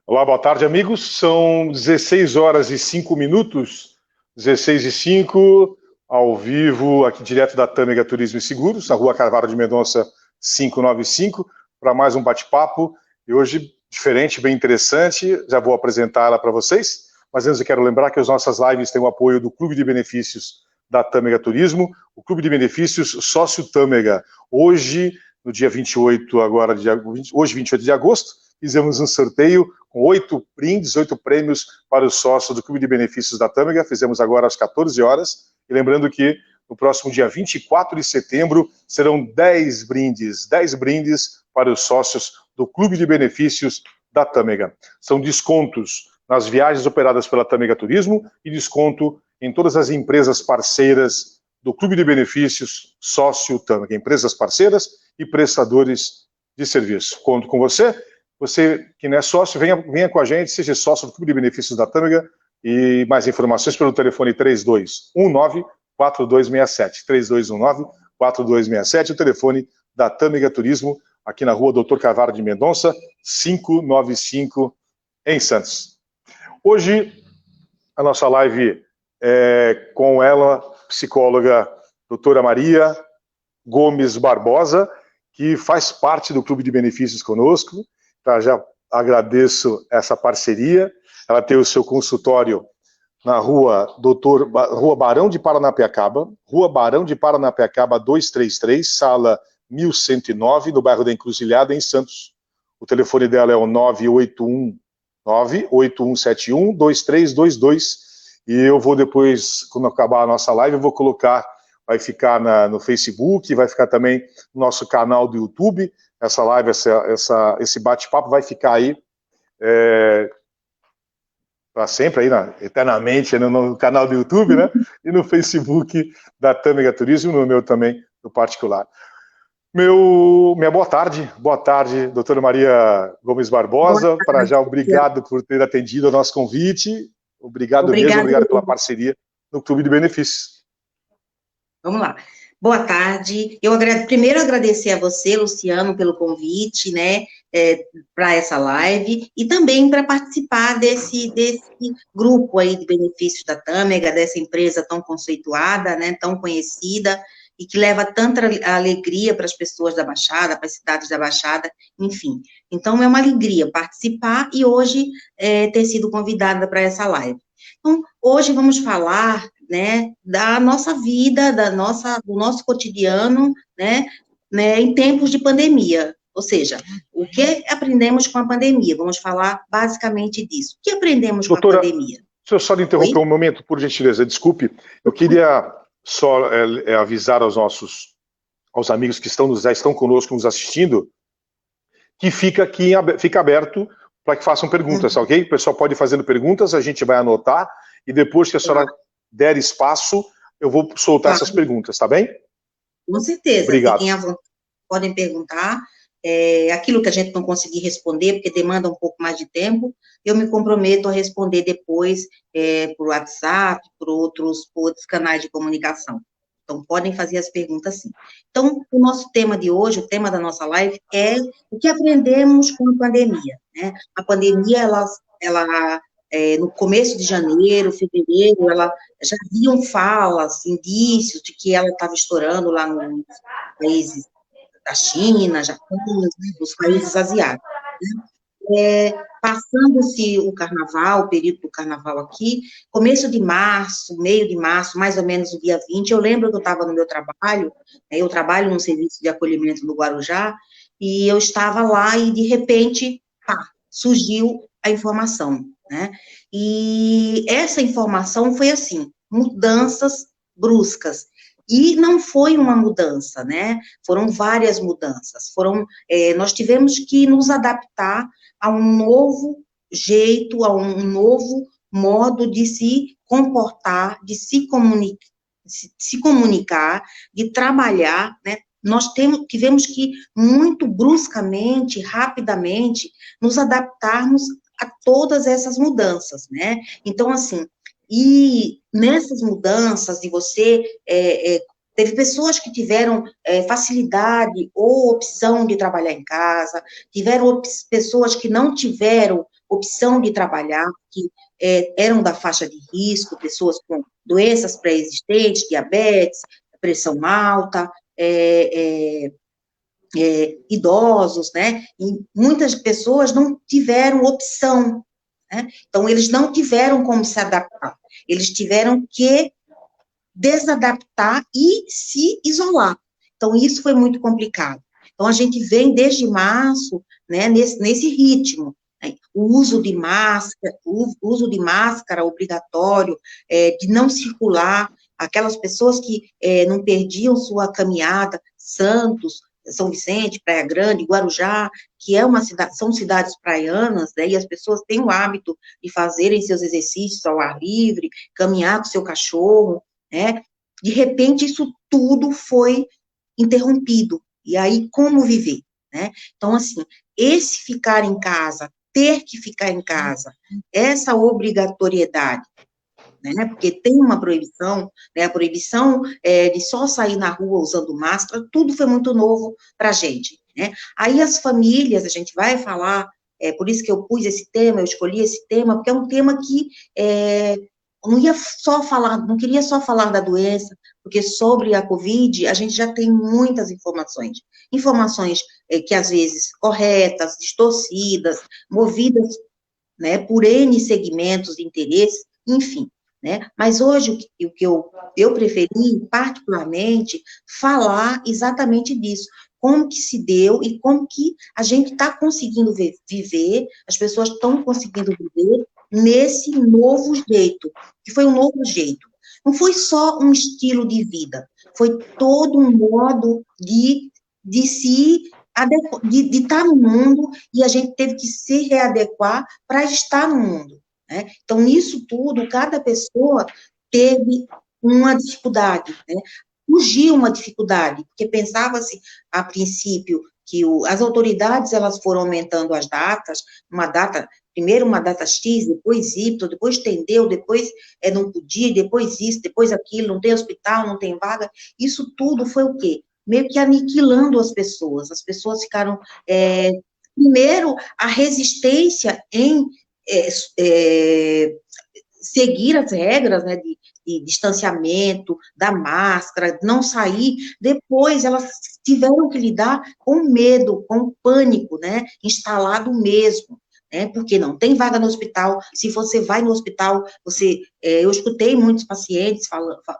Olá, boa tarde, amigos. São 16 horas e 5 minutos, 16 e 5, ao vivo, aqui direto da Tâmega Turismo e Seguros, na rua Carvalho de Mendonça 595, para mais um bate-papo. E hoje, diferente, bem interessante, já vou apresentá-la para vocês. Mas antes eu quero lembrar que as nossas lives têm o apoio do Clube de Benefícios da Tâmega Turismo, o Clube de Benefícios Sócio Tâmega. Hoje, no dia 28, hoje, 28 de agosto, fizemos um sorteio com 8 brindes, 8 prêmios para os sócios do Clube de Benefícios da Tâmega. Fizemos agora às 14 horas. E lembrando que no próximo dia 24 de setembro serão 10 brindes para os sócios do Clube de Benefícios da Tâmega. São descontos nas viagens operadas pela Tâmega Turismo e desconto em todas as empresas parceiras do Clube de Benefícios Sócio Tâmega, empresas parceiras e prestadores de serviço. Conto com você. Você que não é sócio, venha com a gente, seja sócio do Clube de Benefícios da Tâmega, e mais informações pelo telefone 3219-4267. 3219-4267, o telefone da Tâmega Turismo, aqui na rua Doutor Carvalho de Mendonça, 595, em Santos. Hoje, a nossa live é com ela, psicóloga doutora Maria Gomes Barbosa, que faz parte do Clube de Benefícios conosco. Já agradeço essa parceria. Ela tem o seu consultório na rua Barão de Paranapiacaba, 233, sala 1109, no bairro da Encruzilhada, em Santos. O telefone dela é o 98171-2322. E eu vou depois, quando acabar a nossa live, eu vou colocar, vai ficar no Facebook, vai ficar também no nosso canal do YouTube. Essa live, esse bate-papo vai ficar aí para sempre, aí eternamente, no canal do YouTube, né? E no Facebook da Tâmega Turismo, no meu também, no particular. Minha boa tarde, doutora Maria Gomes Barbosa. Para já, obrigado por ter atendido ao nosso convite. Obrigado mesmo, obrigado pela parceria no Clube de Benefícios. Vamos lá. Boa tarde. Eu primeiro agradecer a você, Luciano, pelo convite, né, para essa live e também para participar desse grupo aí de benefícios da Tâmega, dessa empresa tão conceituada, né, tão conhecida e que leva tanta alegria para as pessoas da Baixada, para as cidades da Baixada, enfim. Então, é uma alegria participar e hoje ter sido convidada para essa live. Então, hoje vamos falar, né, da nossa vida, do nosso cotidiano, né, em tempos de pandemia. Ou seja, o que aprendemos com a pandemia? Vamos falar basicamente disso. O que aprendemos com a pandemia? Deixa eu só lhe interromper um momento, por gentileza, desculpe. Eu queria só avisar aos amigos que já estão conosco nos assistindo, que fica aberto para que façam perguntas, ok? O pessoal pode ir fazendo perguntas, a gente vai anotar, e depois que a senhora der espaço, eu vou soltar essas perguntas, tá bem? Com certeza. Obrigado. Fiquem à vontade, podem perguntar. Aquilo que a gente não conseguir responder, porque demanda um pouco mais de tempo, eu me comprometo a responder depois por WhatsApp, por outros canais de comunicação. Então, podem fazer as perguntas sim. Então, o nosso tema de hoje, o tema da nossa live é o que aprendemos com a pandemia, né? A pandemia, ela no começo de janeiro, fevereiro, já haviam falas, indícios de que ela estava estourando lá nos países da China, Japão, nos países asiáticos, né? Passando-se o carnaval, o período do carnaval aqui, começo de março, meio de março, mais ou menos o dia 20, eu lembro que eu estava no meu trabalho, eu trabalho num serviço de acolhimento no Guarujá, e eu estava lá e, de repente, surgiu a informação, né? E essa informação foi assim, mudanças bruscas. E não foi uma mudança, né? Foram várias mudanças. Nós tivemos que nos adaptar a um novo jeito, a um novo modo de se comportar, de se comunicar, de trabalhar, né? Nós tivemos que, muito bruscamente, rapidamente, nos adaptarmos a todas essas mudanças, né? Então, assim, e nessas mudanças, de você Teve pessoas que tiveram facilidade ou opção de trabalhar em casa, tiveram pessoas que não tiveram opção de trabalhar, que eram da faixa de risco, pessoas com doenças pré-existentes, diabetes, pressão alta, idosos, né? E muitas pessoas não tiveram opção, né? Então, eles não tiveram como se adaptar, eles tiveram que desadaptar e se isolar. Então, isso foi muito complicado. Então, a gente vem desde março, né, nesse ritmo, né, o uso de máscara obrigatório, de não circular, aquelas pessoas que não perdiam sua caminhada, Santos, São Vicente, Praia Grande, Guarujá, que são cidades praianas, né, e as pessoas têm o hábito de fazerem seus exercícios ao ar livre, caminhar com seu cachorro, né? De repente, isso tudo foi interrompido. E aí, como viver? Né? Então, assim, esse ficar em casa, ter que ficar em casa, essa obrigatoriedade, né? Porque tem uma proibição, né? A proibição de só sair na rua usando máscara, tudo foi muito novo para a gente, né? Aí as famílias, a gente vai falar, por isso que eu pus esse tema, eu escolhi esse tema, porque é um tema que não queria só falar da doença, porque sobre a Covid, a gente já tem muitas informações. Informações que, às vezes, corretas, distorcidas, movidas, né, por N segmentos de interesse, enfim, né? Mas hoje, o que eu preferi, particularmente, falar exatamente disso, como que se deu e como que a gente está conseguindo viver, as pessoas estão conseguindo viver nesse novo jeito, que foi um novo jeito. Não foi só um estilo de vida, foi todo um modo de estar no mundo, e a gente teve que se readequar para estar no mundo, né? Então, nisso tudo, cada pessoa teve uma dificuldade, né? Surgiu uma dificuldade, porque pensava-se, a princípio, que as autoridades, elas foram aumentando as datas, primeiro uma data X, depois Y, depois estendeu, depois não podia, depois isso, depois aquilo, não tem hospital, não tem vaga, isso tudo foi o quê? Meio que aniquilando as pessoas ficaram, primeiro, a resistência em seguir as regras, né, de distanciamento, da máscara, não sair, depois elas tiveram que lidar com medo, com pânico, né, instalado mesmo, né, porque não tem vaga no hospital, se você vai no hospital, eu escutei muitos pacientes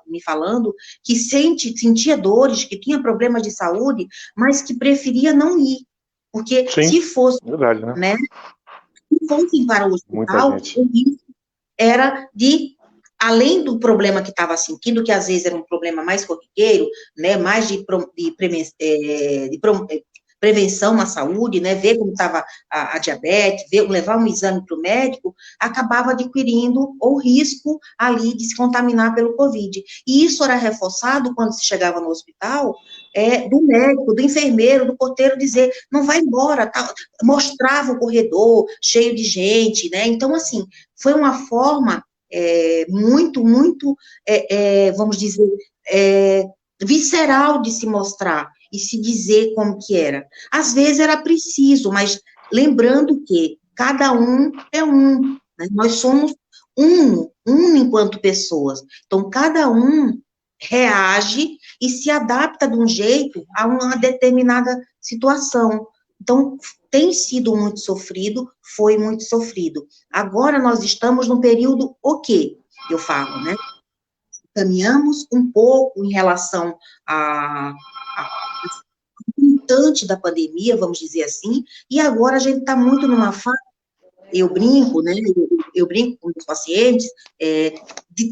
me falando que sentia dores, que tinha problemas de saúde, mas que preferia não ir, porque Sim, se fosse, verdade, né? Se fossem para o hospital, o risco era além do problema que estava sentindo, que às vezes era um problema mais corriqueiro, né, mais de prevenção à saúde, né, ver como estava a diabetes, levar um exame para o médico, acabava adquirindo o risco ali de se contaminar pelo Covid. E isso era reforçado quando se chegava no hospital, do médico, do enfermeiro, do porteiro dizer, não vai embora, tá? Mostrava o corredor cheio de gente, né, então, assim, foi uma forma muito, muito, vamos dizer, visceral de se mostrar e se dizer como que era. Às vezes era preciso, mas lembrando que cada um é um, né? Nós somos um enquanto pessoas. Então, cada um reage e se adapta de um jeito a uma determinada situação. Então, tem sido muito sofrido, foi muito sofrido. Agora nós estamos num período o quê? Eu falo, né? Caminhamos um pouco em relação a limitante da pandemia, vamos dizer assim, e agora a gente está muito numa fase, eu brinco, né? Eu brinco com os pacientes,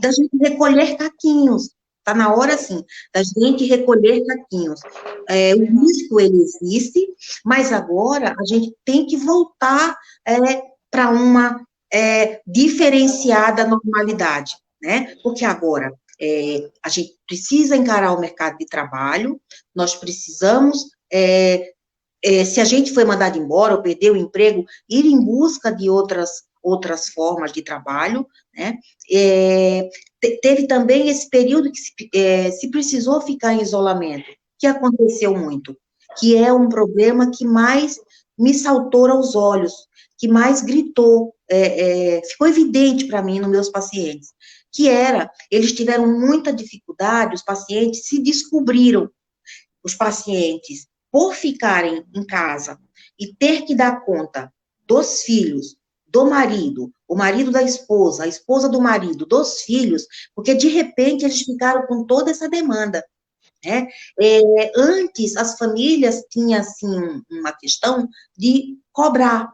da gente recolher caquinhos. Está na hora, sim, da gente recolher caquinhos. O risco, ele existe, mas agora a gente tem que voltar para uma diferenciada normalidade, né? Porque agora a gente precisa encarar o mercado de trabalho, nós precisamos, se a gente foi mandado embora ou perdeu o emprego, ir em busca de outras outras formas de trabalho, né? Teve também esse período que se precisou ficar em isolamento, que aconteceu muito, que é um problema que mais me saltou aos olhos, que mais gritou, ficou evidente para mim nos meus pacientes, que eles tiveram muita dificuldade, os pacientes se descobriram, os pacientes, por ficarem em casa e ter que dar conta dos filhos, do marido, o marido da esposa, a esposa do marido, dos filhos, porque de repente eles ficaram com toda essa demanda, né? Antes, as famílias tinham, assim, uma questão de cobrar,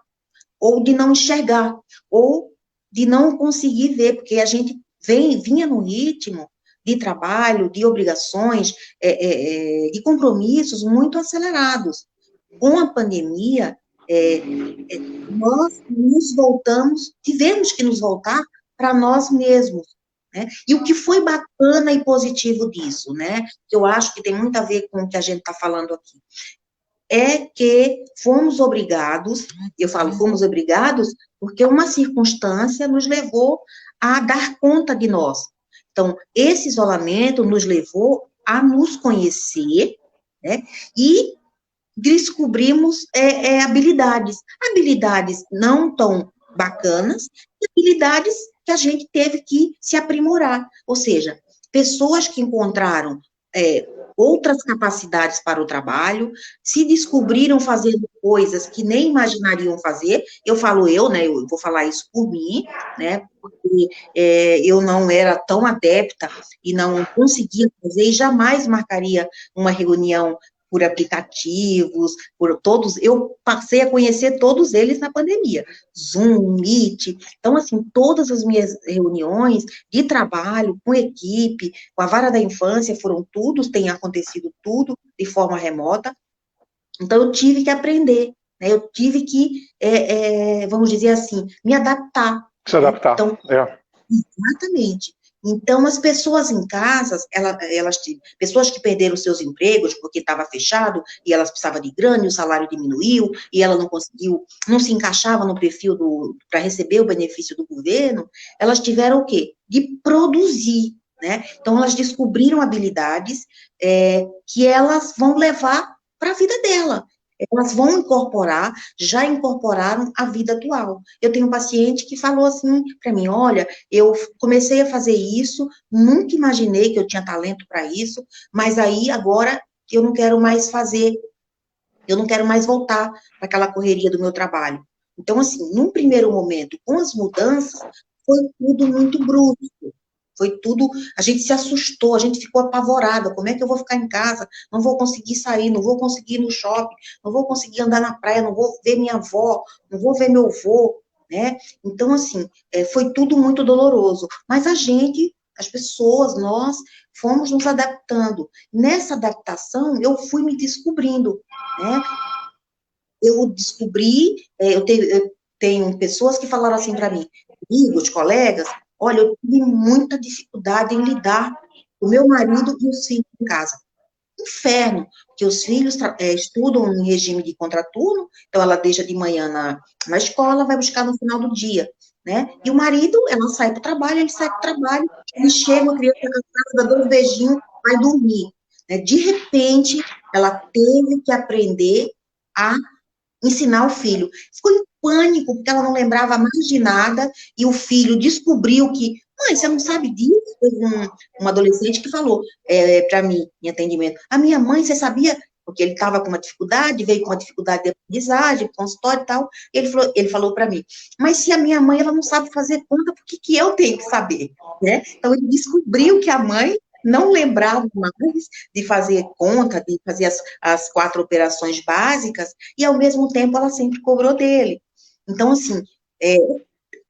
ou de não enxergar, ou de não conseguir ver, porque a gente vinha no ritmo de trabalho, de obrigações, de compromissos muito acelerados. Com a pandemia, nós nos voltamos, tivemos que nos voltar para nós mesmos, né? E o que foi bacana e positivo disso, né? Que eu acho que tem muito a ver com o que a gente está falando aqui, é que fomos obrigados, eu falo fomos obrigados, porque uma circunstância nos levou a dar conta de nós. Então, esse isolamento nos levou a nos conhecer, né, e descobrimos habilidades não tão bacanas, e habilidades que a gente teve que se aprimorar, ou seja, pessoas que encontraram outras capacidades para o trabalho, se descobriram fazendo coisas que nem imaginariam fazer, eu falo né, eu vou falar isso por mim, né, porque eu não era tão adepta e não conseguia fazer, e jamais marcaria uma reunião por aplicativos, por todos, eu passei a conhecer todos eles na pandemia, Zoom, Meet, então, assim, todas as minhas reuniões de trabalho, com equipe, com a vara da infância, tem acontecido tudo de forma remota, então eu tive que aprender, né, eu tive que, vamos dizer assim, me adaptar. Se adaptar, então, exatamente. Então, as pessoas em casa, pessoas que perderam seus empregos porque estava fechado e elas precisavam de grana e o salário diminuiu e ela não conseguiu, não se encaixava no perfil para receber o benefício do governo, elas tiveram o quê? De produzir, né? Então, elas descobriram habilidades que elas vão levar para a vida dela. Elas vão incorporar, já incorporaram a vida atual. Eu tenho um paciente que falou assim para mim, olha, eu comecei a fazer isso, nunca imaginei que eu tinha talento para isso, mas aí agora eu não quero mais fazer, eu não quero mais voltar para aquela correria do meu trabalho. Então, assim, num primeiro momento, com as mudanças, foi tudo muito brusco. Foi tudo, a gente se assustou, a gente ficou apavorada, como é que eu vou ficar em casa? Não vou conseguir sair, não vou conseguir ir no shopping, não vou conseguir andar na praia, não vou ver minha avó, não vou ver meu avô, né? Então, assim, foi tudo muito doloroso. Mas as pessoas, nós, fomos nos adaptando. Nessa adaptação, eu fui me descobrindo, né? Eu descobri, eu tenho pessoas que falaram assim para mim, amigos, colegas, olha, eu tive muita dificuldade em lidar com o meu marido e os filhos em casa. Inferno, porque os filhos estudam em regime de contraturno, então ela deixa de manhã na escola, vai buscar no final do dia, né? E o marido, ela sai para o trabalho, ele sai para o trabalho, ele chega, a criança cansada, dá 2 beijinhos, vai dormir. Né? De repente, ela teve que aprender a ensinar o filho. Ficou em pânico, porque ela não lembrava mais de nada, e o filho descobriu que, mãe, você não sabe disso? Teve um adolescente que falou para mim, em atendimento, a minha mãe, você sabia? Porque ele estava com uma dificuldade, veio com uma dificuldade de aprendizagem, consultório e tal, ele falou para mim, mas se a minha mãe, ela não sabe fazer conta, por que eu tenho que saber? Né? Então, ele descobriu que a mãe não lembrava mais de fazer conta, de fazer as 4 operações básicas, e, ao mesmo tempo, ela sempre cobrou dele. Então, assim,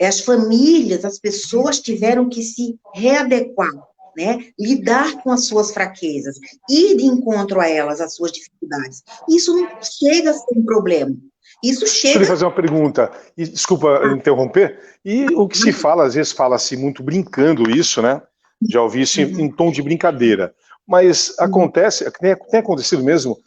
as famílias, as pessoas tiveram que se readequar, né? Lidar com as suas fraquezas, ir de encontro a elas, as suas dificuldades. Isso não chega a ser um problema. Isso chega... Deixa eu lhe fazer uma pergunta, e, desculpa interromper, e o que se fala, às vezes fala-se muito brincando isso, né? Já ouvi isso em tom de brincadeira, mas acontece, tem acontecido mesmo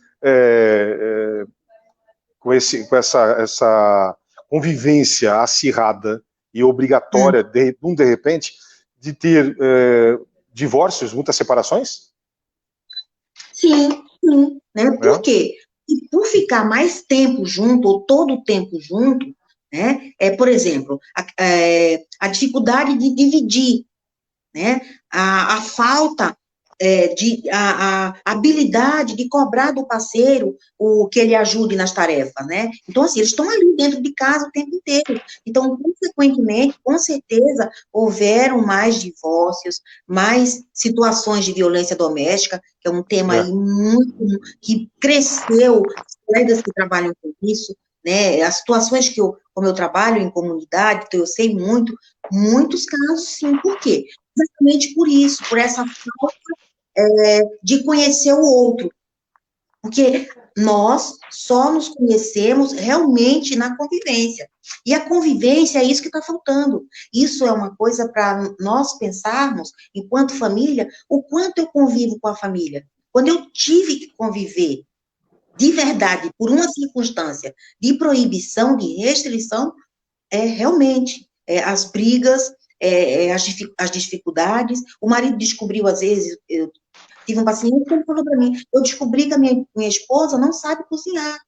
com essa convivência acirrada e obrigatória, de repente, de ter divórcios, muitas separações? Sim, sim, né? Por quê? E por ficar mais tempo junto, ou todo o tempo junto, né? Por exemplo, a dificuldade de dividir, né? A falta a habilidade de cobrar do parceiro o que ele ajude nas tarefas, né? Então, assim, eles estão ali dentro de casa o tempo inteiro. Então, consequentemente, com certeza, houveram mais divórcios, mais situações de violência doméstica, que é um tema aí muito, que cresceu, os colegas que trabalham com isso, né? As situações que como eu trabalho em comunidade, então eu sei muitos casos, sim. Por quê? Exatamente por isso, por essa falta de conhecer o outro. Porque nós só nos conhecemos realmente na convivência. E a convivência é isso que está faltando. Isso é uma coisa para nós pensarmos, enquanto família, o quanto eu convivo com a família. Quando eu tive que conviver de verdade, por uma circunstância de proibição, de restrição, realmente, as brigas, as dificuldades, o marido descobriu, às vezes, eu tive um paciente que ele falou para mim, eu descobri que a minha esposa não sabe cozinhar,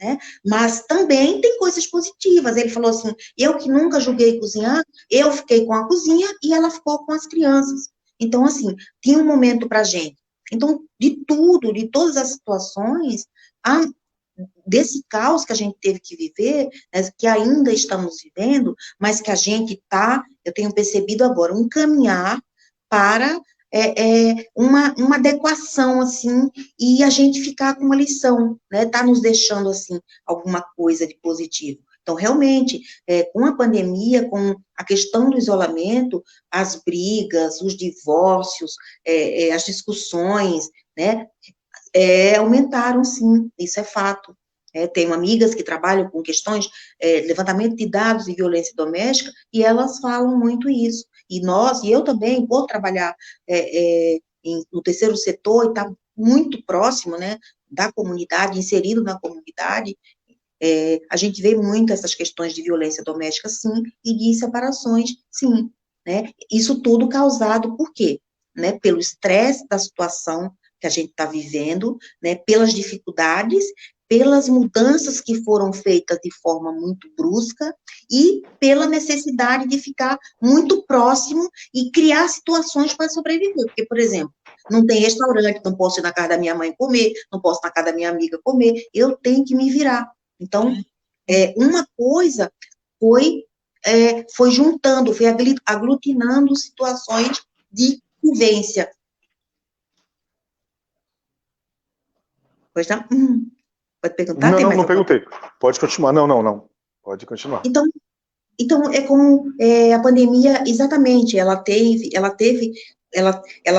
né? Mas também tem coisas positivas. Ele falou assim, eu que nunca julguei cozinhar, eu fiquei com a cozinha e ela ficou com as crianças. Então, assim, tinha um momento para gente. Então, de tudo, de todas as situações, desse caos que a gente teve que viver, né, que ainda estamos vivendo, mas que a gente está, eu tenho percebido agora, um caminhar para uma adequação, assim, e a gente ficar com uma lição, né, tá nos deixando, assim, alguma coisa de positivo. Então, realmente, com a pandemia, com a questão do isolamento, as brigas, os divórcios, as discussões, né, aumentaram, sim, isso é fato. Tenho amigas que trabalham com questões de levantamento de dados de violência doméstica, e elas falam muito isso. E eu também, por trabalhar no terceiro setor, e estar muito próximo, né, da comunidade, inserido na comunidade, a gente vê muito essas questões de violência doméstica, sim, e de separações, sim, né? Isso tudo causado por quê? Né? Pelo estresse da situação que a gente está vivendo, né? Pelas dificuldades, pelas mudanças que foram feitas de forma muito brusca e pela necessidade de ficar muito próximo e criar situações para sobreviver. Porque, por exemplo, não tem restaurante, não posso ir na casa da minha mãe comer, não posso ir na casa da minha amiga comer, eu tenho que me virar. Então, uma coisa foi juntando, foi aglutinando situações de vivência. Pois não? Pode perguntar? Tem Não, mais não alguma perguntei. coisa? Pode continuar. Não. Pode continuar. Então é como a pandemia, exatamente, ela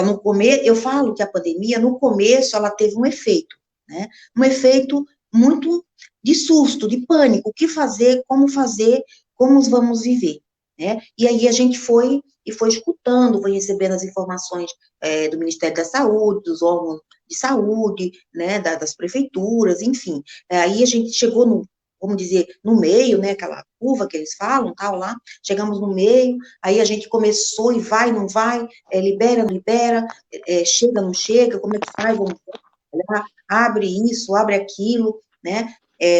no começo, eu falo que a pandemia, no começo, ela teve um efeito, né? Um efeito muito de susto, de pânico, o que fazer, como vamos viver, né? E aí a gente foi escutando, foi recebendo as informações do Ministério da Saúde, dos órgãos de saúde, né, das prefeituras, enfim. Aí a gente chegou vamos dizer, no meio, né, aquela curva que eles falam, tal, lá, chegamos no meio, aí a gente começou e vai, não vai, libera, não libera, chega, não chega, como é que faz, vamos trabalhar, abre isso, abre aquilo, né,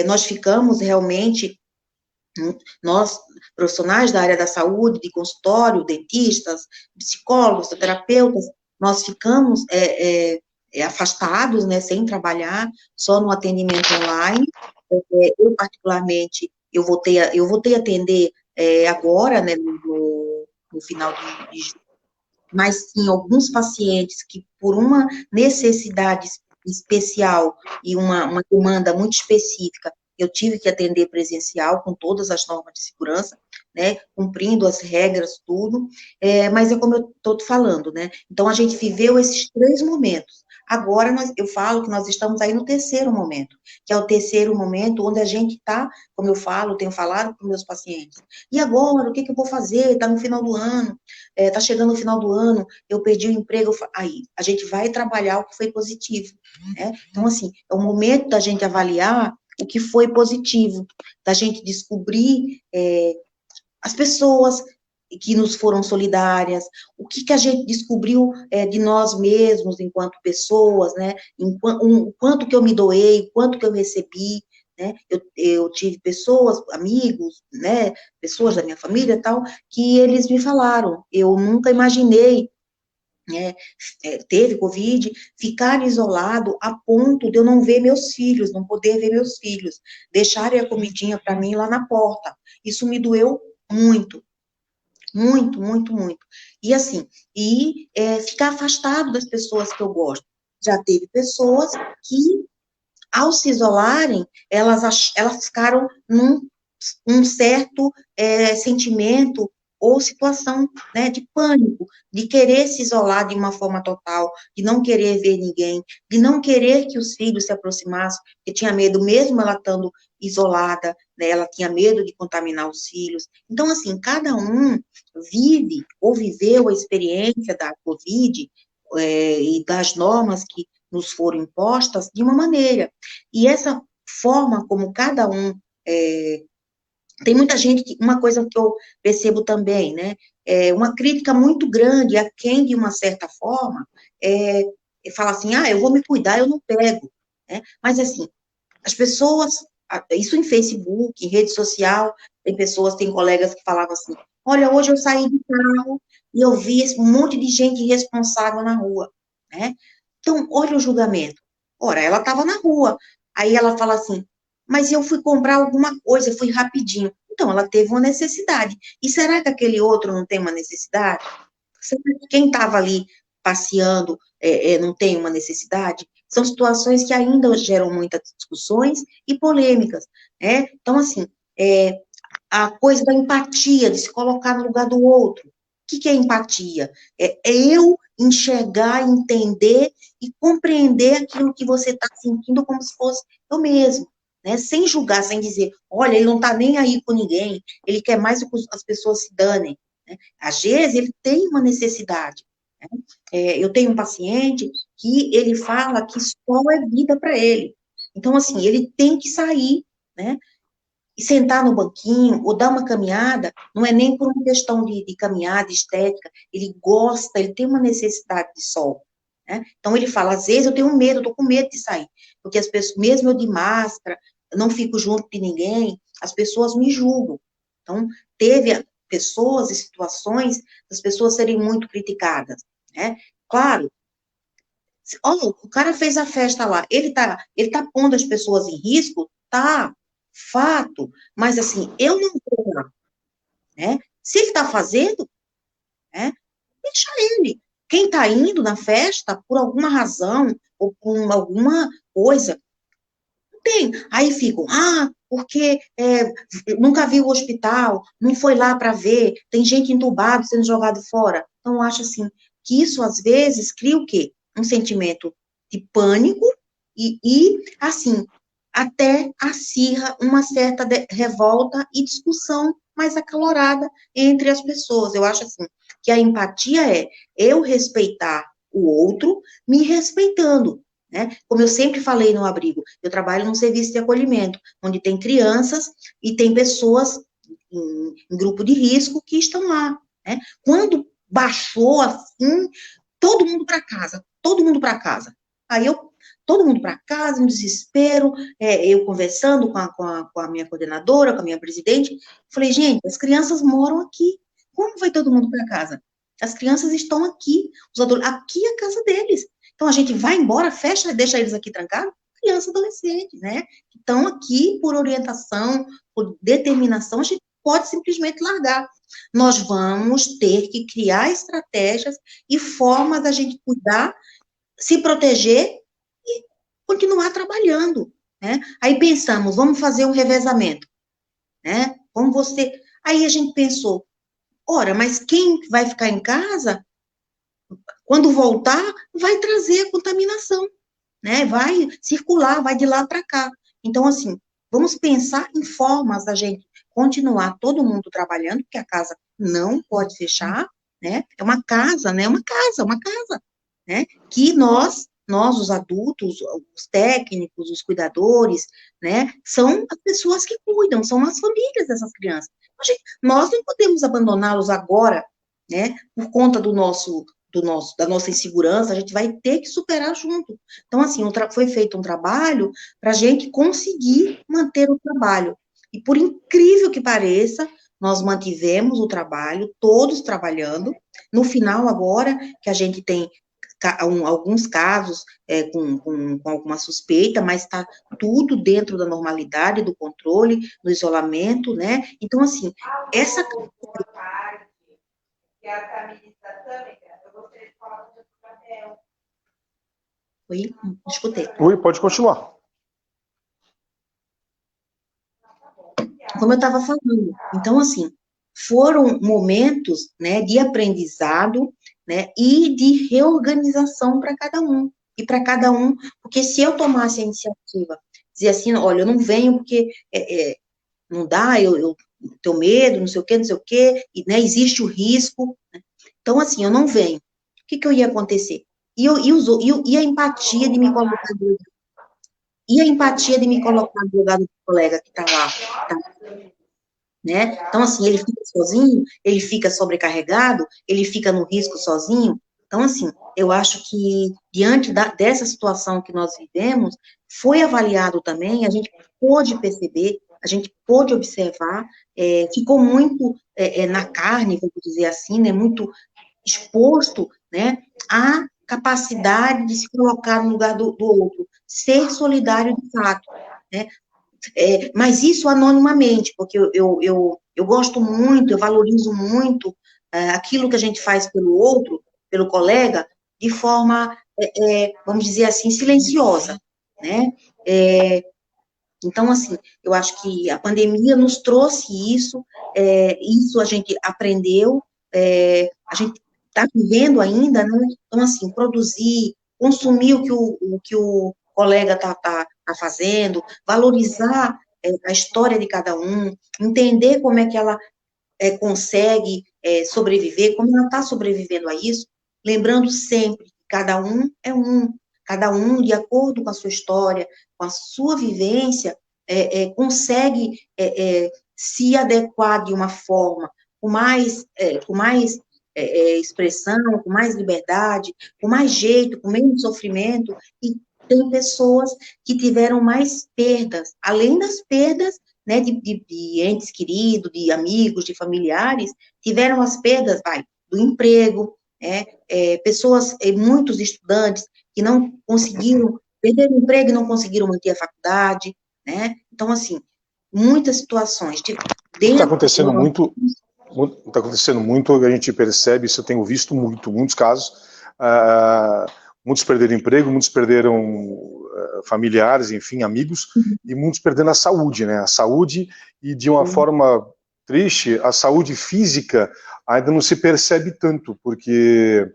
nós ficamos realmente, nós, profissionais da área da saúde, de consultório, dentistas, psicólogos, terapeutas, nós ficamos afastados, né, sem trabalhar, só no atendimento online. Eu, particularmente, eu voltei a atender agora, né, no final de julho, mas sim, alguns pacientes que, por uma necessidade especial e uma demanda muito específica, eu tive que atender presencial, com todas as normas de segurança, né, cumprindo as regras, tudo, mas é como eu estou te falando, né, então a gente viveu esses 3 momentos. Agora, eu falo que nós estamos aí no terceiro momento, que é o terceiro momento onde a gente está, como eu falo, tenho falado com meus pacientes, e agora, o que eu vou fazer? Está no final do ano, está chegando no final do ano, eu perdi o emprego, aí a gente vai trabalhar o que foi positivo, né? Então, assim, é o momento da gente avaliar o que foi positivo, da gente descobrir as pessoas que nos foram solidárias, o que a gente descobriu de nós mesmos enquanto pessoas, né? O quanto que eu me doei, o quanto que eu recebi, né? Eu tive pessoas, amigos, né? Pessoas da minha família e tal, que eles me falaram, eu nunca imaginei, né, teve Covid, ficar isolado a ponto de eu não ver meus filhos, não poder ver meus filhos, deixarem a comidinha para mim lá na porta. Isso me doeu muito, muito, muito, muito. E assim, ficar afastado das pessoas que eu gosto. Já teve pessoas que, ao se isolarem, elas ficaram num um certo sentimento ou situação, né, de pânico, de querer se isolar de uma forma total, de não querer ver ninguém, de não querer que os filhos se aproximassem, porque tinha medo, mesmo ela estando isolada, né, ela tinha medo de contaminar os filhos. Então, assim, cada um vive ou viveu a experiência da Covid e das normas que nos foram impostas de uma maneira. E essa forma como cada um tem muita gente que, uma coisa que eu percebo também, né, uma crítica muito grande a quem, de uma certa forma, fala assim, eu vou me cuidar, eu não pego, né, mas assim, as pessoas, isso em Facebook, em rede social, tem colegas que falavam assim, olha, hoje eu saí de carro e eu vi um monte de gente irresponsável na rua, né, então, olha o julgamento, ora, ela estava na rua, aí ela fala assim, mas eu fui comprar alguma coisa, fui rapidinho, então, ela teve uma necessidade, e será que aquele outro não tem uma necessidade? Será que quem estava ali passeando não tem uma necessidade? São situações que ainda geram muitas discussões e polêmicas, né? Então, assim, a coisa da empatia, de se colocar no lugar do outro. O que é empatia? É eu enxergar, entender e compreender aquilo que você está sentindo como se fosse eu mesmo, né? Sem julgar, sem dizer, olha, ele não está nem aí com ninguém, ele quer mais que as pessoas se danem, né? Às vezes, ele tem uma necessidade, né? Eu tenho um paciente que ele fala que só é vida para ele. Então, assim, ele tem que sair, né? E sentar no banquinho, ou dar uma caminhada, não é nem por uma questão de caminhada estética, ele gosta, ele tem uma necessidade de sol, né? Então, ele fala, às vezes eu tenho medo, eu tô com medo de sair, porque as pessoas, mesmo eu de máscara, não fico junto de ninguém, as pessoas me julgam. Então, teve pessoas e situações das pessoas serem muito criticadas, né? Claro, o cara fez a festa lá, ele tá pondo as pessoas em risco? Tá, fato, mas assim, eu não vou lá, né? Se ele tá fazendo, né, deixa ele. Quem tá indo na festa, por alguma razão, ou por alguma coisa, não tem. Aí ficam, porque nunca viu o hospital, não foi lá para ver, tem gente entubada sendo jogado fora. Então, eu acho assim, que isso às vezes cria o quê? Um sentimento de pânico assim, até acirra uma certa revolta e discussão mais acalorada entre as pessoas. Eu acho assim, que a empatia é eu respeitar o outro, me respeitando, né? Como eu sempre falei no abrigo, eu trabalho num serviço de acolhimento, onde tem crianças e tem pessoas em grupo de risco que estão lá, né? Quando baixou assim, todo mundo para casa, todo mundo para casa. Aí todo mundo para casa, um desespero, eu conversando com a minha coordenadora, com a minha presidente, falei, gente, as crianças moram aqui, como vai todo mundo para casa? As crianças estão aqui, os adultos, aqui é a casa deles. Então, a gente vai embora, fecha, deixa eles aqui trancados, criança, adolescente, né? Estão aqui por orientação, por determinação, a gente pode simplesmente largar. Nós vamos ter que criar estratégias e formas da gente cuidar, se proteger e continuar trabalhando, né? Aí pensamos, vamos fazer um revezamento, né? Como você... Aí a gente pensou, ora, mas quem vai ficar em casa, quando voltar, vai trazer a contaminação, né? Vai circular, vai de lá para cá. Então, assim, vamos pensar em formas da gente continuar todo mundo trabalhando, porque a casa não pode fechar, né? É uma casa, né? Uma casa, né? Que nós, os adultos, os técnicos, os cuidadores, né? São as pessoas que cuidam, são as famílias dessas crianças. Nós não podemos abandoná-los agora, né, por conta da nossa insegurança, a gente vai ter que superar junto. Então, assim, foi feito um trabalho para a gente conseguir manter o trabalho. E por incrível que pareça, nós mantivemos o trabalho, todos trabalhando. No final, agora, que a gente tem alguns casos com alguma suspeita, mas está tudo dentro da normalidade, do controle, do isolamento, né? Então, assim, essa... Oi, não escutei. Oi, pode continuar. Como eu estava falando, então, assim, foram momentos, né, de aprendizado, né, e de reorganização para cada um, e para cada um, porque se eu tomasse a iniciativa, dizer assim, olha, eu não venho porque não dá, eu tenho medo, não sei o quê, e, né, existe o risco, né? Então, assim, eu não venho. O que ia acontecer? E a empatia de me colocar e a empatia de me colocar no lugar do colega que está lá, tá, né? Então, assim, ele fica sozinho, ele fica sobrecarregado, ele fica no risco sozinho. Então, assim, eu acho que, diante dessa situação que nós vivemos, foi avaliado também, a gente pôde perceber, a gente pôde observar, ficou muito na carne, vamos dizer assim, né, muito exposto, né, à capacidade de se colocar no lugar do outro, ser solidário de fato, né? Mas isso anonimamente, porque eu gosto muito, eu valorizo muito aquilo que a gente faz pelo outro, pelo colega, de forma, vamos dizer assim, silenciosa, né? Então, assim, eu acho que a pandemia nos trouxe isso, isso a gente aprendeu, a gente está vivendo ainda, né? Então, assim, produzir, consumir o que o colega está fazendo, valorizar a história de cada um, entender como é que ela consegue sobreviver, como ela está sobrevivendo a isso, lembrando sempre que cada um, de acordo com a sua história, com a sua vivência, consegue se adequar de uma forma com mais expressão, com mais liberdade, com mais jeito, com menos sofrimento, e tem pessoas que tiveram mais perdas, além das perdas, né, de entes queridos, de amigos, de familiares, tiveram as perdas, do emprego, pessoas, muitos estudantes que não conseguiram, perderam o emprego e não conseguiram manter a faculdade, né? Então, assim, muitas situações. Está acontecendo muito, a gente percebe, isso eu tenho visto muitos casos, muitos perderam emprego, muitos perderam familiares, enfim, amigos, e muitos perdendo a saúde, né? A saúde, e de uma forma triste, a saúde física ainda não se percebe tanto, porque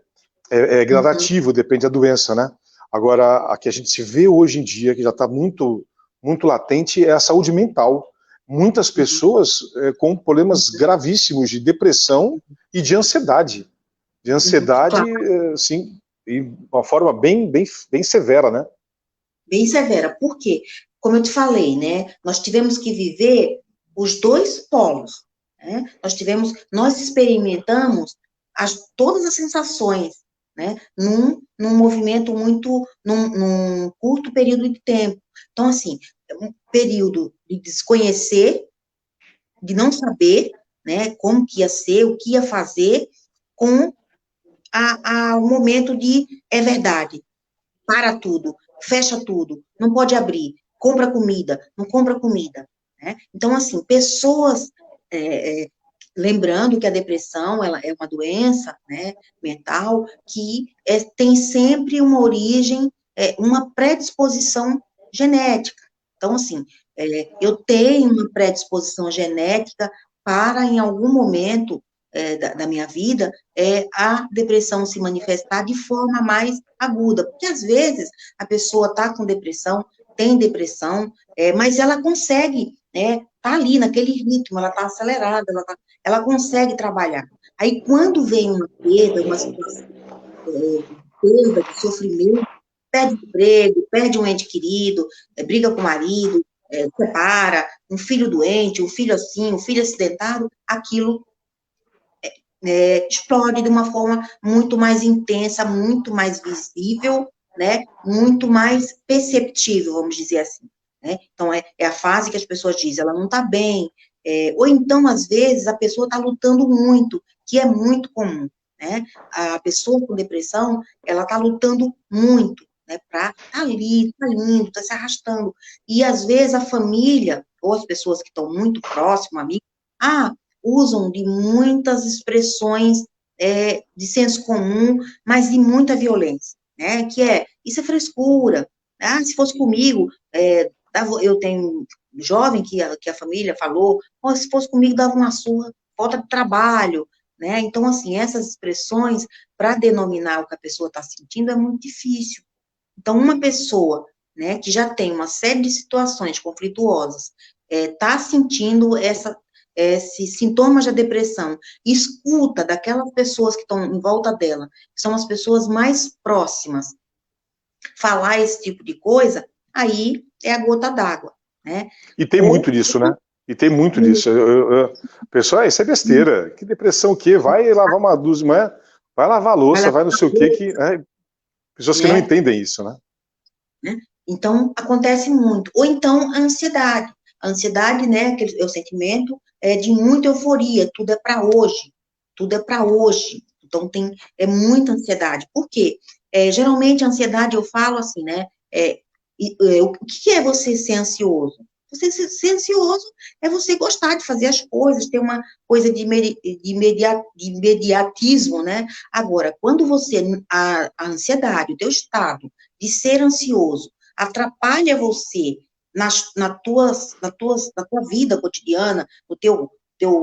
é gradativo, depende da doença, né? Agora, a que a gente se vê hoje em dia, que já está muito latente, é a saúde mental. Muitas pessoas com problemas gravíssimos de depressão e de ansiedade. De ansiedade, sim, de uma forma bem severa, né? Bem severa. Por quê? Como eu te falei, né? Nós tivemos que viver os dois polos, né? Nós experimentamos todas as sensações, né? Num movimento num curto período de tempo. Então, assim, um período de desconhecer, de não saber, né? Como que ia ser, o que ia fazer, com o momento de, é verdade, para tudo, fecha tudo, não pode abrir, compra comida, não compra comida, né? Então, assim, pessoas, lembrando que a depressão, ela é uma doença, né, mental, que tem sempre uma origem, uma predisposição genética. Então, assim, eu tenho uma predisposição genética para, em algum momento da minha vida, a depressão se manifestar de forma mais aguda, porque às vezes a pessoa está com depressão, tem depressão, mas ela consegue, né, tá ali naquele ritmo, ela está acelerada, ela consegue trabalhar. Aí quando vem uma perda, uma situação de perda, de sofrimento, perde emprego, perde um ente querido, briga com o marido, separa, um filho doente, um filho assim, um filho acidentado, aquilo explode de uma forma muito mais intensa, muito mais visível, né? Muito mais perceptível, vamos dizer assim. Né? Então, é a fase que as pessoas dizem, ela não está bem, ou então, às vezes, a pessoa está lutando muito, que é muito comum, né? A pessoa com depressão, ela está lutando muito, né? Para estar ali, está indo, está se arrastando. E, às vezes, a família, ou as pessoas que estão muito próximas, amigos, usam de muitas expressões de senso comum, mas de muita violência, né? Que isso é frescura. Se fosse comigo, eu tenho um jovem que a família falou, se fosse comigo, dava uma surra, falta de trabalho, né? Então, assim, essas expressões, para denominar o que a pessoa está sentindo, é muito difícil. Então, uma pessoa, né, que já tem uma série de situações conflituosas, está sentindo esses sintomas da depressão, escuta daquelas pessoas que estão em volta dela, que são as pessoas mais próximas, falar esse tipo de coisa, aí é a gota d'água, né? E tem muito disso, né? E tem muito disso. Pessoal, isso é besteira. Que depressão o quê? Vai lavar uma dúzia, vai lavar a louça, vai não sei o quê, pessoas que não entendem isso, né? Então, acontece muito. Ou então, a ansiedade. A ansiedade, né, é o sentimento de muita euforia, tudo é para hoje, tudo é para hoje. Então, tem muita ansiedade. Por quê? Geralmente, a ansiedade, eu falo assim, né, o que é você ser ansioso? Você ser ansioso é você gostar de fazer as coisas, ter uma coisa de imediatismo, né? Agora, quando a ansiedade, o teu estado de ser ansioso, atrapalha você na tua vida cotidiana, no teu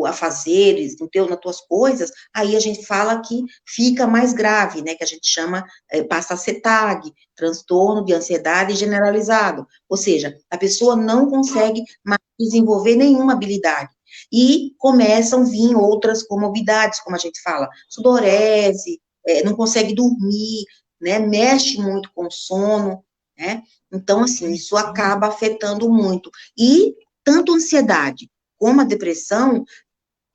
afazeres, nas tuas coisas, aí a gente fala que fica mais grave, né, que a gente chama, passa a ser TAG, transtorno de ansiedade generalizado, ou seja, a pessoa não consegue mais desenvolver nenhuma habilidade, e começam a vir outras comorbidades, como a gente fala, sudorese, não consegue dormir, né, mexe muito com o sono, né, então, assim, isso acaba afetando muito. E tanto a ansiedade como a depressão,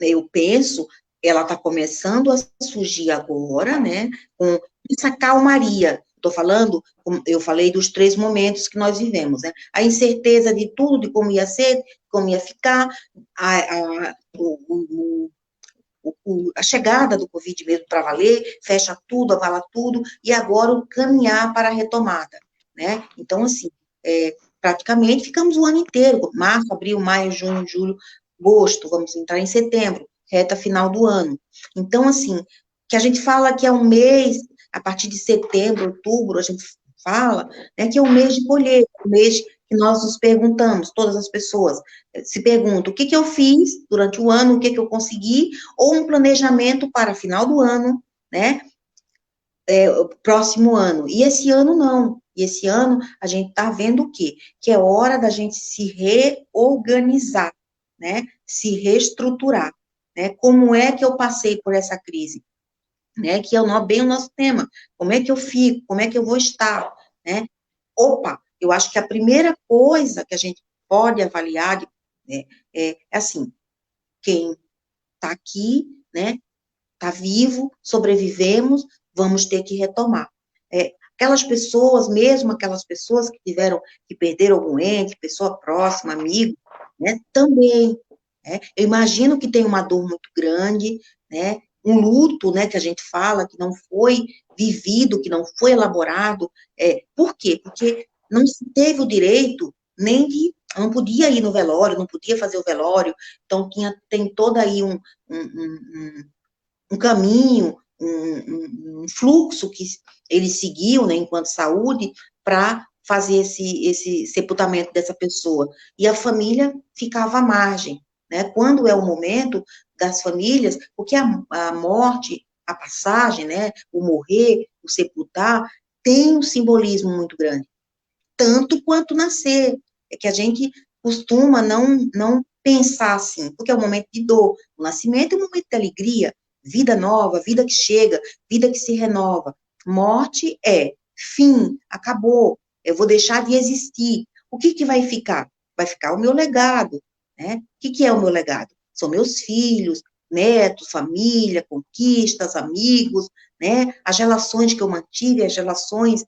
eu penso, ela está começando a surgir agora, né, com essa calmaria. Estou falando, como eu falei dos 3 momentos que nós vivemos, né? A incerteza de tudo, de como ia ser, como ia ficar, a chegada do Covid mesmo para valer, fecha tudo, avala tudo, e agora o caminhar para a retomada, né? Então, assim, praticamente ficamos o ano inteiro, março, abril, maio, junho, julho, agosto, vamos entrar em setembro, reta final do ano. Então, assim, que a gente fala que é um mês, a partir de setembro, outubro, a gente fala, né, que é um mês de colheita, um mês que nós nos perguntamos, todas as pessoas se perguntam, o que eu fiz durante o ano, o que eu consegui, ou um planejamento para final do ano, né, o próximo ano. E esse ano não. E esse ano a gente está vendo o quê? Que é hora da gente se reorganizar, né? Se reestruturar, né? Como é que eu passei por essa crise? Né? Que é bem o nosso tema. Como é que eu fico? Como é que eu vou estar? Né? Opa, eu acho que a primeira coisa que a gente pode avaliar né, é assim, quem está aqui, né? Está vivo, sobrevivemos, vamos ter que retomar. Aquelas pessoas, mesmo aquelas pessoas que perderam algum ente, pessoa próxima, amigo, né, também, né, eu imagino que tem uma dor muito grande, né, um luto, né, que a gente fala, que não foi vivido, que não foi elaborado, por quê? Porque não se teve o direito nem não podia ir no velório, não podia fazer o velório, então tem toda aí um caminho, um fluxo que ele seguiu, né, enquanto saúde, para fazer esse sepultamento dessa pessoa. E a família ficava à margem, né? Quando é o momento das famílias, porque a morte, a passagem, né, o morrer, o sepultar, tem um simbolismo muito grande, tanto quanto nascer. É que a gente costuma não pensar assim, porque é um momento de dor. O nascimento é um momento de alegria, vida nova, vida que chega, vida que se renova. Morte é fim, acabou, eu vou deixar de existir. O que vai ficar? vai ficar o meu legado, né? O que é o meu legado? São meus filhos, netos, família, conquistas, amigos, né? As relações que eu mantive, as relações,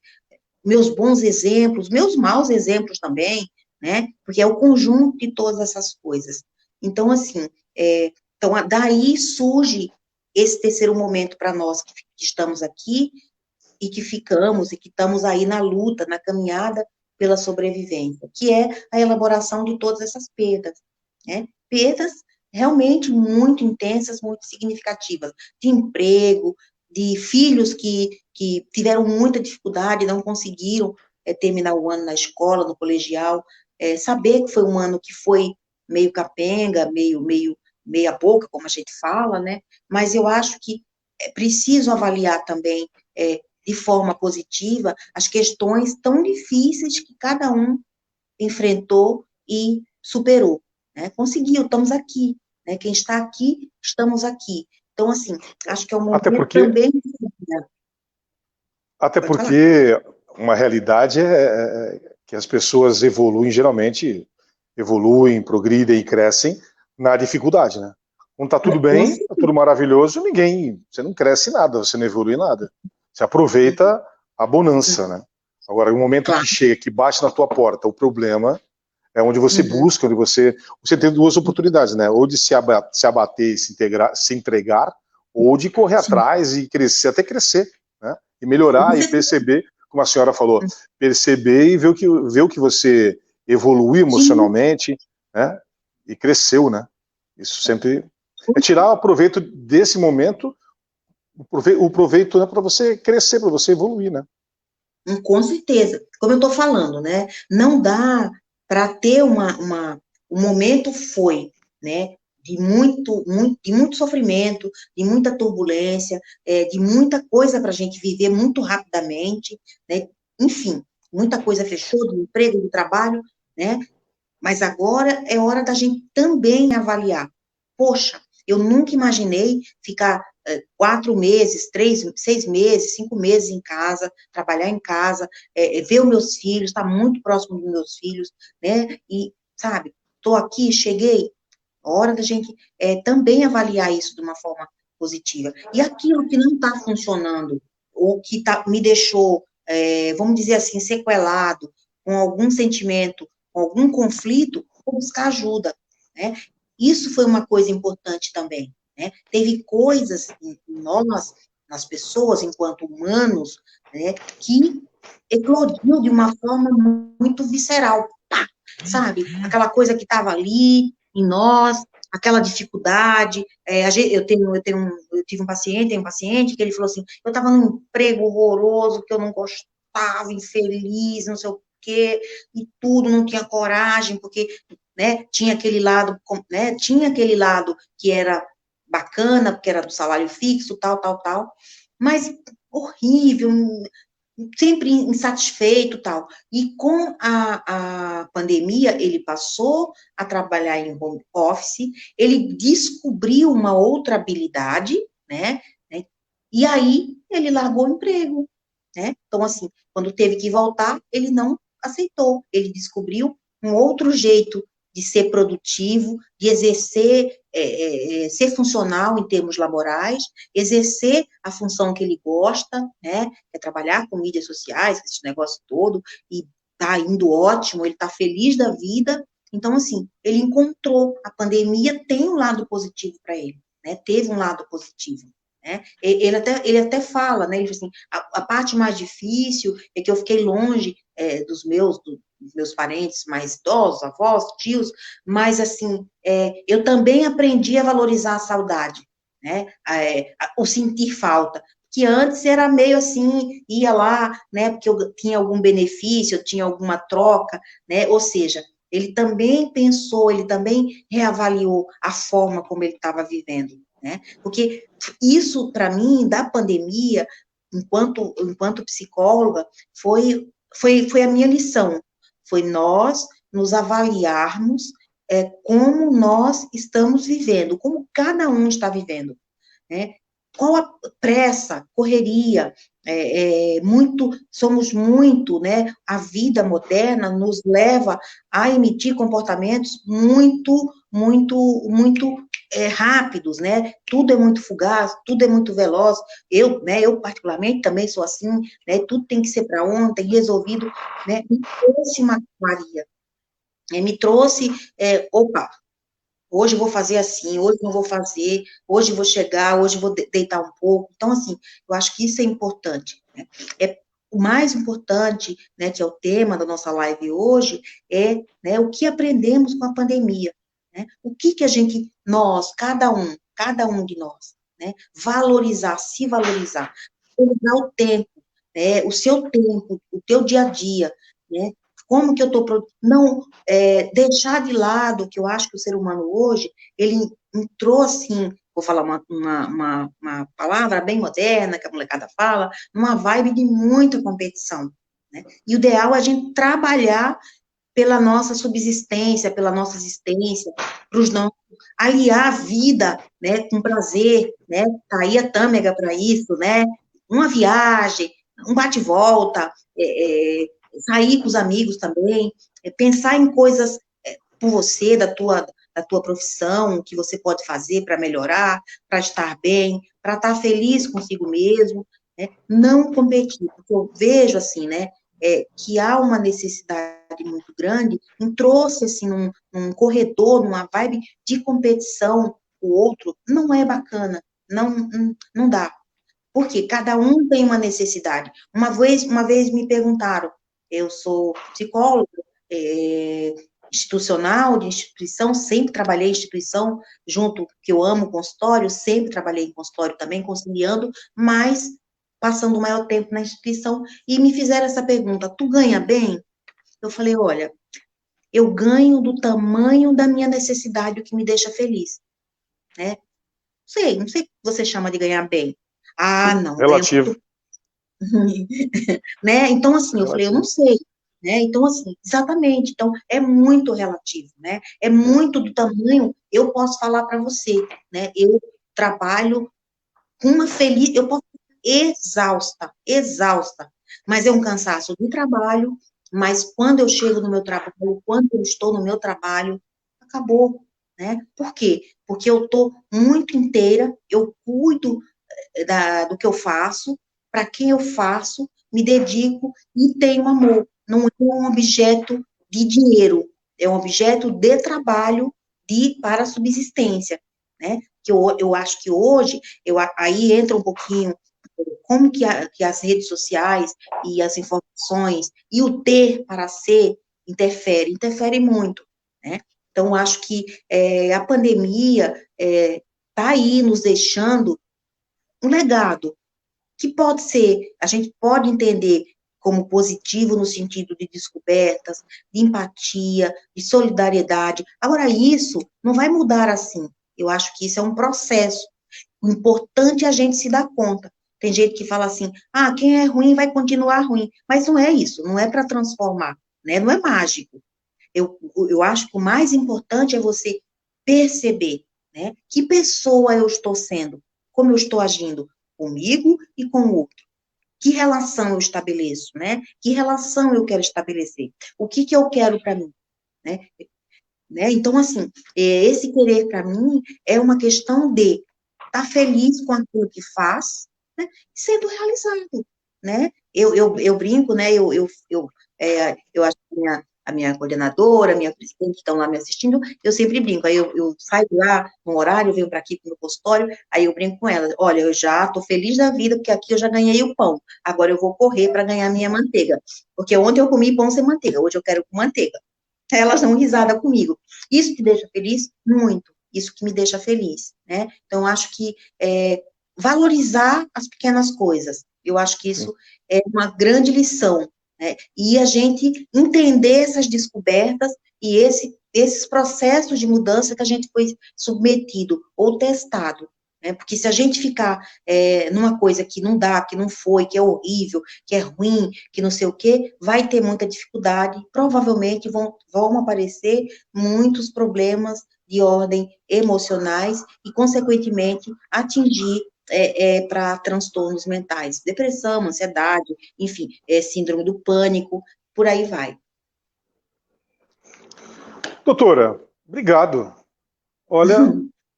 meus bons exemplos, meus maus exemplos também, né? Porque é o conjunto de todas essas coisas. Então, assim, então, daí surge esse terceiro momento para nós que estamos aqui e que ficamos e que estamos aí na luta, na caminhada pela sobrevivência, que é a elaboração de todas essas perdas, né? Perdas realmente muito intensas, muito significativas, de emprego, de filhos que tiveram muita dificuldade, não conseguiram terminar o ano na escola, no colegial, saber que foi um ano que foi meio capenga, meia boca, como a gente fala, né? Mas eu acho que é preciso avaliar também de forma positiva as questões tão difíceis que cada um enfrentou e superou, né? Conseguiu, estamos aqui, né? Quem está aqui, estamos aqui. Então, assim, acho que é um Até momento porque, também... até Pode falar. porque uma realidade é que as pessoas evoluem, geralmente, evoluem, progridem e crescem na dificuldade, né? Quando tá tudo Com bem, tá certeza. tudo maravilhoso, você não cresce nada, você não evolui nada. Você aproveita a bonança, né? Agora, no momento que Claro. chega, que bate na tua porta o problema, é onde você Uhum. busca, onde você tem duas oportunidades, né? Ou de se abater e se entregar, ou de correr Sim, atrás e crescer, até crescer, né? E com melhorar e certeza. perceber, como a senhora falou, perceber e ver o que você evoluiu Sim, emocionalmente, né? E cresceu, né? Isso sempre é tirar o proveito desse momento, o proveito, né, para você crescer, para você evoluir, né? com certeza. Como eu estou falando, né? Não dá para ter um momento foi, né? De muito sofrimento, de muita turbulência, de muita coisa para a gente viver muito rapidamente, né? Enfim, muita coisa fechou, do emprego, do trabalho, né? Mas agora é hora da gente também avaliar. Poxa, eu nunca imaginei ficar 4 meses, 6 meses, 5 meses em casa, trabalhar em casa, ver os meus filhos, estar muito próximo dos meus filhos, né? E, sabe, estou aqui, cheguei. Hora da gente também avaliar isso de uma forma positiva. E aquilo que não está funcionando, ou que me deixou, vamos dizer assim, sequelado, com algum sentimento, com algum conflito, vou buscar ajuda, né? Isso foi uma coisa importante também, né? Teve coisas em nós, nas pessoas, enquanto humanos, né, que eclodiu de uma forma muito visceral, pá, sabe? Aquela coisa que estava ali em nós, aquela dificuldade. Eu tive um paciente que ele falou assim: eu estava num emprego horroroso, que eu não gostava, infeliz, não sei o quê, e tudo, não tinha coragem, porque, né, tinha aquele lado que era bacana, porque era do salário fixo, tal, tal, tal, mas horrível, sempre insatisfeito, tal. E com a pandemia, ele passou a trabalhar em home office, ele descobriu uma outra habilidade, né, e aí ele largou o emprego, né? Então, assim, quando teve que voltar, ele não aceitou, ele descobriu um outro jeito de ser produtivo, de exercer, ser funcional em termos laborais, exercer a função que ele gosta, né? É trabalhar com mídias sociais, esse negócio todo, e tá indo ótimo, ele tá feliz da vida. Então, assim, ele encontrou, a pandemia tem um lado positivo para ele, né? Teve um lado positivo. Né? Ele até fala, né? Ele diz assim, a parte mais difícil é que eu fiquei longe dos meus parentes mais idosos, avós, tios, mas assim, eu também aprendi a valorizar a saudade, né? O sentir falta, que antes era meio assim, ia lá, né? Porque eu tinha algum benefício, eu tinha alguma troca, né? Ou seja, ele também pensou, ele também reavaliou a forma como ele estava vivendo, né? Porque isso, para mim, da pandemia, enquanto psicóloga, foi a minha lição. Foi nós nos avaliarmos como nós estamos vivendo, como cada um está vivendo, né? Qual a pressa, correria, somos muito, né? A vida moderna nos leva a emitir comportamentos muito rápidos, né? Tudo é muito fugaz, tudo é muito veloz. Eu particularmente também sou assim, né? Tudo tem que ser para ontem, resolvido, né? Me trouxe uma Maria, me trouxe, opa, hoje eu vou fazer assim, hoje não vou fazer, hoje eu vou chegar, hoje eu vou deitar um pouco. Então, assim, eu acho que isso é importante, né? O mais importante, né, que é o tema da nossa live hoje, né, o que aprendemos com a pandemia, né? O que a gente, nós, cada um de nós, né, se valorizar o tempo, né, o seu tempo, o teu dia a dia, né? Como que eu estou... Não deixar de lado, que eu acho que o ser humano hoje, ele entrou assim, vou falar uma palavra bem moderna, que a molecada fala, numa vibe de muita competição, né? E o ideal é a gente trabalhar pela nossa subsistência, pela nossa existência, para os nossos, aliar a vida, né, com prazer, né? Tá aí a Tâmega para isso, né? Uma viagem, um bate-volta, sair com os amigos também, pensar em coisas por você, da tua profissão, o que você pode fazer para melhorar, para estar bem, para estar feliz consigo mesmo, né? Não competir, porque eu vejo assim, né, que há uma necessidade muito grande, trouxe assim num corredor, numa vibe de competição, o outro não é bacana, não dá. Porque cada um tem uma necessidade. Uma vez me perguntaram, eu sou psicóloga, institucional, de instituição, sempre trabalhei em instituição, junto, que eu amo consultório, sempre trabalhei em consultório também, conciliando, mas passando o maior tempo na instituição, e me fizeram essa pergunta, tu ganha bem? Eu falei, olha, eu ganho do tamanho da minha necessidade, o que me deixa feliz, né? Não sei o que você chama de ganhar bem. Ah, não, ganha Relativo. muito, né? Então, assim, eu falei, eu não Relativo. sei, né? Então, assim, exatamente. Então, é muito relativo, né? É muito do tamanho. Eu posso falar para você, né? Eu trabalho com eu posso exausta, mas é um cansaço do trabalho, mas quando eu chego no meu trabalho, quando eu estou no meu trabalho, acabou, né? Por quê? Porque eu estou muito inteira, eu cuido do que eu faço, para quem eu faço, me dedico e tenho amor. Não é um objeto de dinheiro, é um objeto de trabalho para subsistência, né? Que eu acho que hoje, aí entra um pouquinho como que as redes sociais e as informações e o ter para ser interfere muito, né? Então, acho que a pandemia está aí nos deixando um legado, que pode ser, a gente pode entender como positivo no sentido de descobertas, de empatia, de solidariedade. Agora, isso não vai mudar assim. Eu acho que isso é um processo. O importante é a gente se dar conta. Tem gente que fala assim, quem é ruim vai continuar ruim. Mas não é isso, não é para transformar, né? Não é mágico. Eu acho que o mais importante é você perceber, né? Que pessoa eu estou sendo, como eu estou agindo comigo e com o outro. Que relação eu estabeleço, né? Que relação eu quero estabelecer? O que eu quero para mim, né? Então, assim, esse querer para mim é uma questão de estar feliz com aquilo que faz, né? Sendo realizado, né? Eu brinco, né? Eu acho que a minha coordenadora, a minha presidente que estão lá me assistindo, eu sempre brinco. Aí eu saio lá no horário, venho para aqui para o consultório, aí eu brinco com ela. Olha, eu já estou feliz da vida, porque aqui eu já ganhei o pão. Agora eu vou correr para ganhar minha manteiga. Porque ontem eu comi pão sem manteiga, hoje eu quero com manteiga. Elas dão risada comigo. Isso te deixa feliz? Muito. Isso que me deixa feliz, né? Então, acho que valorizar as pequenas coisas. Eu acho que isso é uma grande lição, né? E a gente entender essas descobertas e esses processos de mudança que a gente foi submetido ou testado, né? Porque se a gente ficar numa coisa que não dá, que não foi, que é horrível, que é ruim, que não sei o quê, vai ter muita dificuldade, provavelmente vão aparecer muitos problemas de ordem emocionais e, consequentemente, atingir para transtornos mentais, depressão, ansiedade, enfim, síndrome do pânico, por aí vai. Doutora, obrigado. Olha,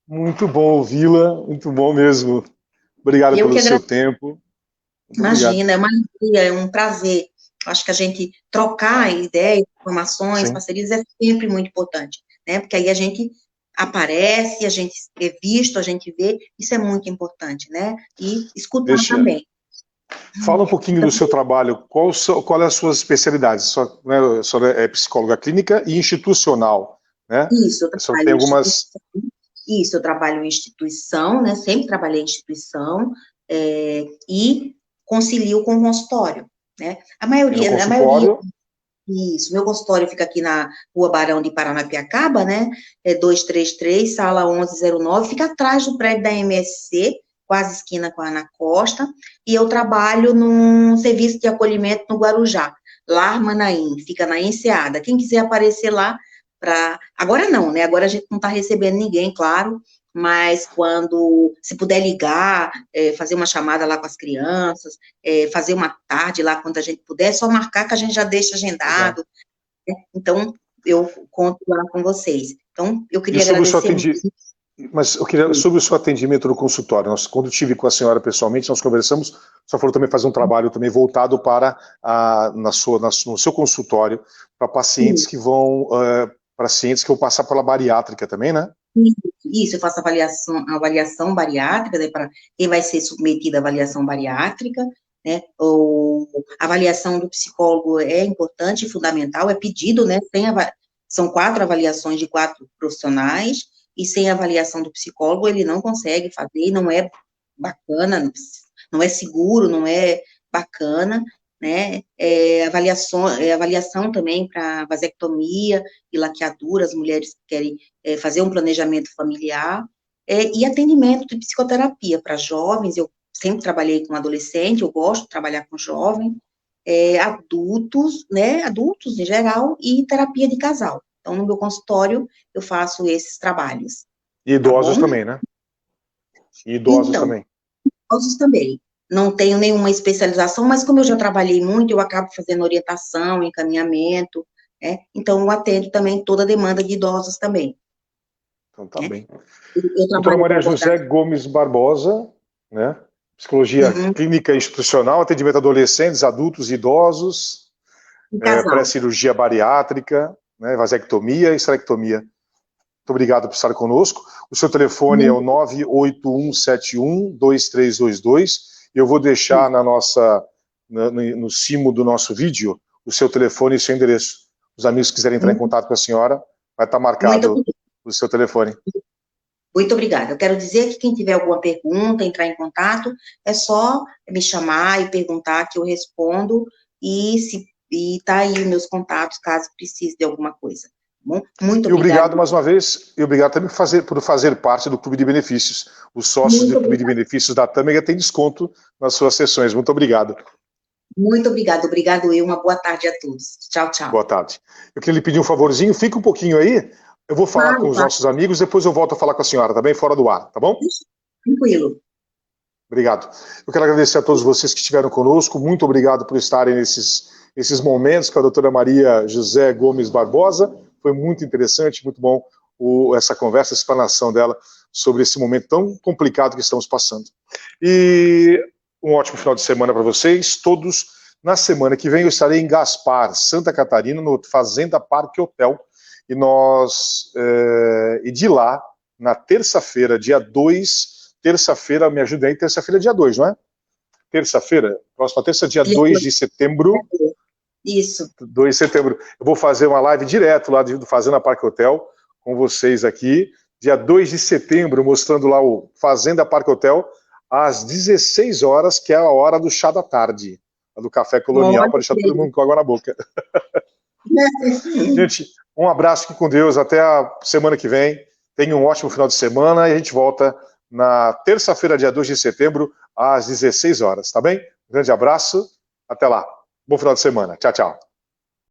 muito bom ouvi-la, muito bom mesmo. Obrigado Eu pelo que seu agradeço. tempo. Muito obrigado. Imagina, é uma alegria, é um prazer. Acho que a gente trocar ideias, informações, Sim. parcerias é sempre muito importante, né? Porque aí a gente aparece, a gente é visto, a gente vê, isso é muito importante, né? E escutar Deixa, também. fala um pouquinho Então, do seu trabalho. Qual é as suas especialidades? A senhora é psicóloga clínica e institucional, né? isso, eu A senhora tem trabalho em algumas... instituição, isso, eu trabalho em instituição, né? Sempre trabalhei em instituição, e concilio com o consultório, né? E no A maioria. consultório? Isso, meu consultório fica aqui na Rua Barão de Paranapiacaba, né? É 233, sala 1109, fica atrás do prédio da MSC, quase esquina com a Ana Costa, e eu trabalho num serviço de acolhimento no Guarujá, Lar Manaim, fica na Enseada. Quem quiser aparecer lá, agora não, né? Agora a gente não está recebendo ninguém, claro, mas quando se puder ligar, fazer uma chamada lá com as crianças, fazer uma tarde lá quando a gente puder, é só marcar que a gente já deixa Legal. agendado, né? Então, eu conto lá com vocês. Então, eu E queria sobre o seu agradecer muito. atendimento, mas eu queria, sobre o seu atendimento no consultório, quando eu tive com a senhora pessoalmente, nós conversamos, só falou também fazer um trabalho também voltado para no seu consultório, para pacientes que vão, pacientes que vão passar pela bariátrica também, né? Isso, eu faço avaliação bariátrica, né, para quem vai ser submetido à avaliação bariátrica, né, ou avaliação do psicólogo é importante e fundamental, é pedido, né, são 4 avaliações de 4 profissionais, e sem avaliação do psicólogo ele não consegue fazer, não é bacana, não é seguro, não é bacana, né, avaliação também para vasectomia e laqueadura, as mulheres que querem fazer um planejamento familiar, e atendimento de psicoterapia para jovens, eu sempre trabalhei com adolescente, eu gosto de trabalhar com jovem, adultos, né, adultos em geral, e terapia de casal. Então, no meu consultório, eu faço esses trabalhos, E tá idosos bom? também, né? E idosos Então, também. idosos também. Não tenho nenhuma especialização, mas como eu já trabalhei muito, eu acabo fazendo orientação, encaminhamento, né? Então, eu atendo também toda a demanda de idosos também, Então tá né? bem. Eu Doutora trabalho com Maria José abordagem. Gomes Barbosa, né? Psicologia Uhum, clínica e institucional, atendimento a adolescentes, adultos e idosos, um casal. pré-cirurgia bariátrica, né? Vasectomia e esterectomia. Muito obrigado por estar conosco. O seu telefone é o Muito 981712322. Eu vou deixar no cimo do nosso vídeo o seu telefone e seu endereço. Os amigos que quiserem entrar em contato com a senhora, vai estar muito marcado o seu telefone. Muito obrigada. Eu quero dizer que quem tiver alguma pergunta, entrar em contato, é só me chamar e perguntar que eu respondo, e tá aí os meus contatos, caso precise de alguma coisa. Tá bom? Muito E obrigada. obrigado mais uma vez, e obrigado também por fazer parte do Clube de Benefícios. Os sócios Muito do Clube de obrigada. Benefícios da Tâmega têm desconto nas suas sessões. Muito obrigado. Muito obrigada. Obrigado eu. Uma boa tarde a todos. Tchau, tchau. Boa tarde. Eu queria lhe pedir um favorzinho, fica um pouquinho aí, eu vou falar com Claro, os claro. nossos amigos, depois eu volto a falar com a senhora, tá bem? Fora do ar, tá bom? Tranquilo. Obrigado. Eu quero agradecer a todos vocês que estiveram conosco, muito obrigado por estarem nesses momentos com a doutora Maria José Gomes Barbosa, foi muito interessante, muito bom essa conversa, essa explanação dela sobre esse momento tão complicado que estamos passando. E um ótimo final de semana para vocês, todos. Na semana que vem eu estarei em Gaspar, Santa Catarina, no Fazenda Parque Hotel, e de lá, na terça-feira, dia 2, terça-feira, me ajuda aí, terça-feira dia 2, não é? Terça-feira, próxima terça, dia 2 de setembro. Isso. 2 de setembro. Eu vou fazer uma live direto lá do Fazenda Parque Hotel, com vocês aqui, dia 2 de setembro, mostrando lá o Fazenda Parque Hotel, às 16 horas, que é a hora do chá da tarde, do café colonial, para deixar todo mundo com água na boca. Gente, um abraço aqui com Deus, até a semana que vem. Tenha um ótimo final de semana e a gente volta na terça-feira, dia 2 de setembro, às 16 horas, tá bem? Um grande abraço, até lá. Bom final de semana. Tchau, tchau.